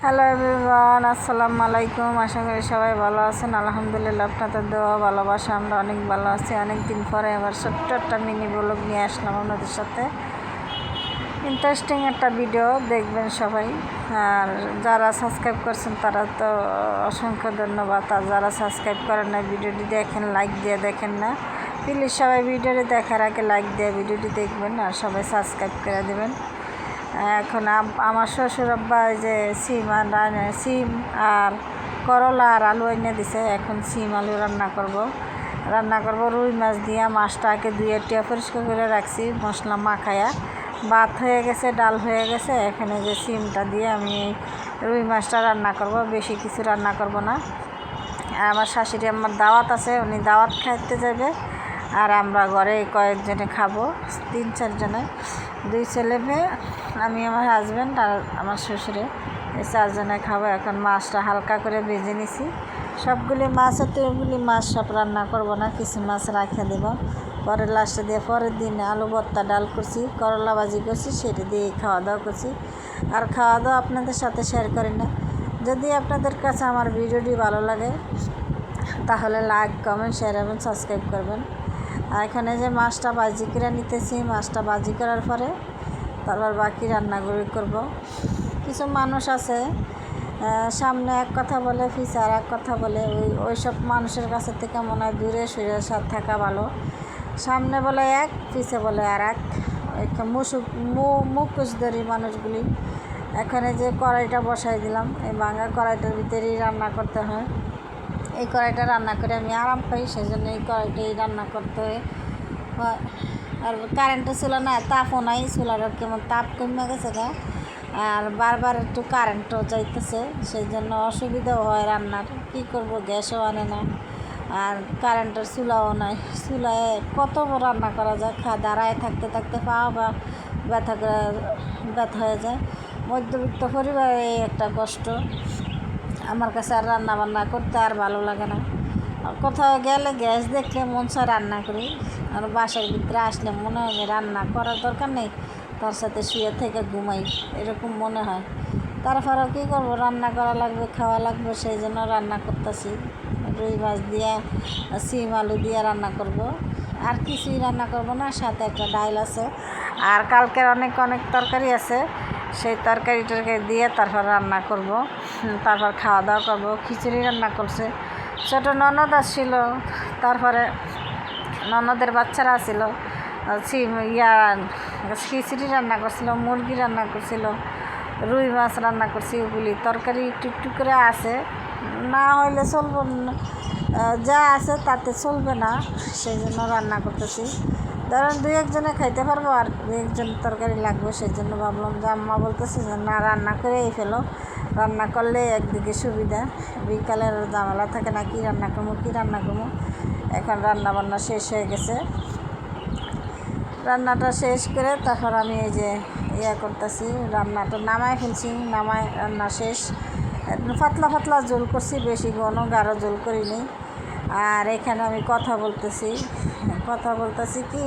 Hello everyone, আসসালামু আলাইকুম। আশা করি সবাই ভালো আছেন। আলহামদুলিল্লাহ, আপনাদের দোয়া ভালোবাসা আমরা অনেক ভালো আছি। অনেক দিন পরে আবার ছোট্ট একটা মিনি ব্লগ নিয়ে আসলাম আপনাদের সাথে। ইন্টারেস্টিং একটা ভিডিও দেখবেন সবাই। আর যারা সাবস্ক্রাইব করছেন তারা তো অসংখ্য ধন্যবাদ। আর যারা সাবস্ক্রাইব করেন না, ভিডিওটি দেখেন, লাইক দিয়ে দেখেন না প্লিজ। সবাই ভিডিওটি দেখার আগে লাইক দিয়ে ভিডিওটি দেখবেন আর সবাই সাবস্ক্রাইব করে দেবেন। এখন আমার শ্বশুর আব্বা যে সিম আর করলা আর আলু এনে দিছে। এখন সিম আলু রান্না করব রুই মাছ দিয়া। মাছটাকে ধুয়ে টিয়া পরিষ্কার করে রাখছি, মশলা মাখায়া। ভাত হয়ে গেছে, ডাল হয়ে গেছে। এখানে যে সিমটা দিয়ে আমি রুই মাছটা রান্না করব, বেশি কিছু রান্না করব না। আর আমার শাশুড়ি আমার দাওয়াত আছে, উনি দাওয়াত খাইতে যাবে। আর আমরা ঘরে কয়েকজনে খাবো, 3-4 জনে, 2 ছেলে মেয়ে, আমি, আমার হাজব্যান্ড আর আমার শ্বশুরে, এই 4 জনে খাবো। এখন মাছটা হালকা করে ভেজে নিছি। সবগুলি মাছ হতে ওগুলি মাছ সব রান্না করব না, কিছু মাছ রাখে দেব পরে লাস্টে দিয়ে। পরের দিন আলু ভর্তা, ডাল করছি, করলা ভাজি করছি, সেটা দিয়ে খাওয়া দাওয়া করছি। আর খাওয়া দাওয়া আপনাদের সাথে শেয়ার করি না। যদি আপনাদের কাছে আমার ভিডিওটি ভালো লাগে তাহলে লাইক, কমেন্ট, শেয়ার এবং সাবস্ক্রাইব করবেন। আর এখানে যে মাছটা ভাজি করে নিতেছি, মাছটা ভাজি করার পরে তারপর বাকি রান্নাগুলি করব। কিছু মানুষ আছে সামনে এক কথা বলে, পিছে আর এক কথা বলে। ওই সব মানুষের কাছে থেকে মনে হয় দূরে সরে থাকা ভালো। সামনে বলে এক, পিছে বলে আর এক, মুখোশধারী মানুষগুলি। এখানে যে কড়াইটা বসাই দিলাম, এই ভাঙা কড়াইটার ভিতরেই রান্না করতে হয়। এই কড়াইটা রান্না করে আমি আরাম পাই, সেই জন্য এই কড়াইটাই রান্না করতে হয়। আর কারেন্টও ছিল না, তাপও নাই, চুলার কেমন তাপ কমে গেছে গা। আর বারবার একটু কারেন্টও যাইতেছে, সেই জন্য অসুবিধাও হয় রান্নার। কী করব, গ্যাসও আনে না আর কারেন্টের চুলাও নাই। চুলায় কত রান্না করা যায়, দাঁড়ায় থাকতে থাকতে পা ব্যথা হয়ে যায়। মধ্যবিত্ত পরিবারে একটা কষ্ট। আমার কাছে আর রান্না বান্না করতে আর ভালো লাগে না। কোথাও গেলে গ্যাস দেখলে মন চায় রান্না করি। আর বাসার ভিতরে আসলে মনে হয় রান্না করার দরকার নেই, তার সাথে শুয়ে থেকে ঘুমাই, এরকম মনে হয়। তারপরেও কী করবো, রান্না করা লাগবে, খাওয়া লাগবে, সেই জন্য রান্না করতেছি। রুই মাছ দিয়ে, সিম আলু দিয়ে রান্না করব। আর কিছুই রান্না করব না, সাথে একটা ডাল আছে। আর কালকের অনেক তরকারি আছে, সেই তরকারি দিয়ে তারপর রান্না করব। তারপর খাওয়া দাওয়া করব। খিচুড়ি রান্না করছে, ছোটো ননদ আসছিল, তারপরে ননদের বাচ্চারা আসছিল। খিচুড়ি রান্না করছিল, মুরগি রান্না করছিল, রুই মাছ রান্না করছি। ওগুলি তরকারি একটু একটু করে আছে, না হইলে চলবে না, যা আছে তাতে চলবে না, সেই জন্য রান্না করতেছি। ধরেন 2-1 জনে খাইতে পারবো, আর 2-1 জন তরকারি লাগবে, সেই জন্য ভাবলাম যে আম্মা বলতেছে যে না, রান্না করেই ফেলো। রান্না করলে একদিকে সুবিধা, বিকালের ঝামেলা থাকে না, কী রান্না করবো। এখন রান্না বান্না শেষ হয়ে গেছে। রান্নাটা শেষ করে তারপর আমি এই যে করতেছি, রান্নাটা নামায় ফেলছি। রান্না শেষ। পাতলা ঝোল করছি, বেশি গাঢ় ঝোল করিনি। আর এখানে আমি কথা বলতেছি কি,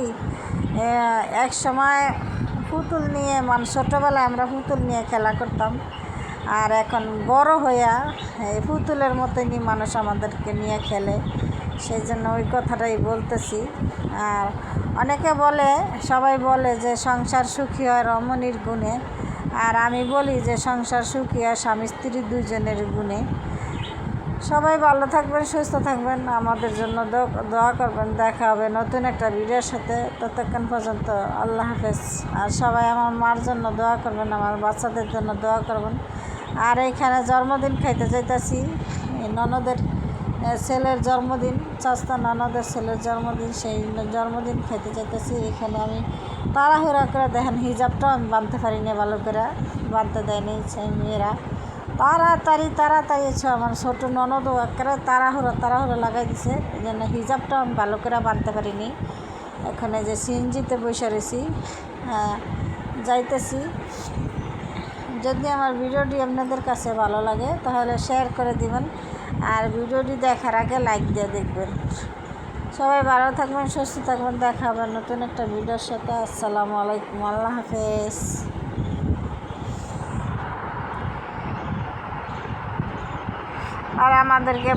এক সময় পুতুল নিয়ে, ছোটোবেলায় আমরা পুতুল নিয়ে খেলা করতাম। আর এখন বড় হইয়া এই পুতুলের মতনই মানুষ আমাদেরকে নিয়ে খেলে, সেই জন্য ওই কথাটাই বলতেছি। আর অনেকে বলে, সবাই বলে যে সংসার সুখী হয় রমণীর গুণে। আর আমি বলি যে সংসার সুখী হয় স্বামী স্ত্রী 2 জনের গুণে। সবাই ভালো থাকবেন, সুস্থ থাকবেন, আমাদের জন্য দোয়া করবেন। দেখা হবে নতুন একটা ভিডিওর সাথে। ততক্ষণ পর্যন্ত আল্লাহ হাফেজ। আর সবাই আমার মার জন্য দোয়া করবেন, আমার বাচ্চাদের জন্য দোয়া করবেন। আর এইখানে জন্মদিন খাইতে যাইতেছি, ননদের ছেলের জন্মদিন, চাচা ননদের ছেলের জন্মদিন, সেই জন্মদিন খাইতে যাইতেছি। এখানে আমি তাড়াহুড়া করে, দেখেন হিজাবটাও আমি বাঁধতে পারি না, ভালো করে বাঁধতে দেয়নি সেই মেয়েরা। তাড়াতাড়ি আমার ছোটো ননদও একেবারে তাড়াহুড়ো লাগাই দিছে, এই জন্য হিজাবটাও আমি ভালো করে বাঁধতে পারিনি। এখানে যে সিএনজিতে বসে রয়েছি, যাইতেছি। যদি আমার ভিডিওটি আপনাদের কাছে ভালো লাগে তাহলে শেয়ার করে দিবেন, আর ভিডিওটি দেখার আগে লাইক দিয়ে দেখবেন। সবাই ভালো থাকবেন, সুস্থ থাকবেন। দেখা হবে নতুন একটা ভিডিওর সাথে। আসসালামু আলাইকুম, আল্লাহ হাফেজ। আর আমাদেরকে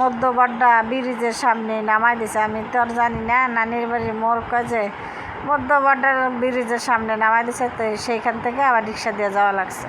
মধ্য বাড্ডা ব্রিজের সামনে নামাই দিছে। আমি তো আর জানি না, নানির বাড়ির মোড় কাজে মধ্য বাড্ডার ব্রিজের সামনে নামাই দিছে, তো সেইখান থেকে আবার রিক্সা দিয়ে যাওয়া লাগছে।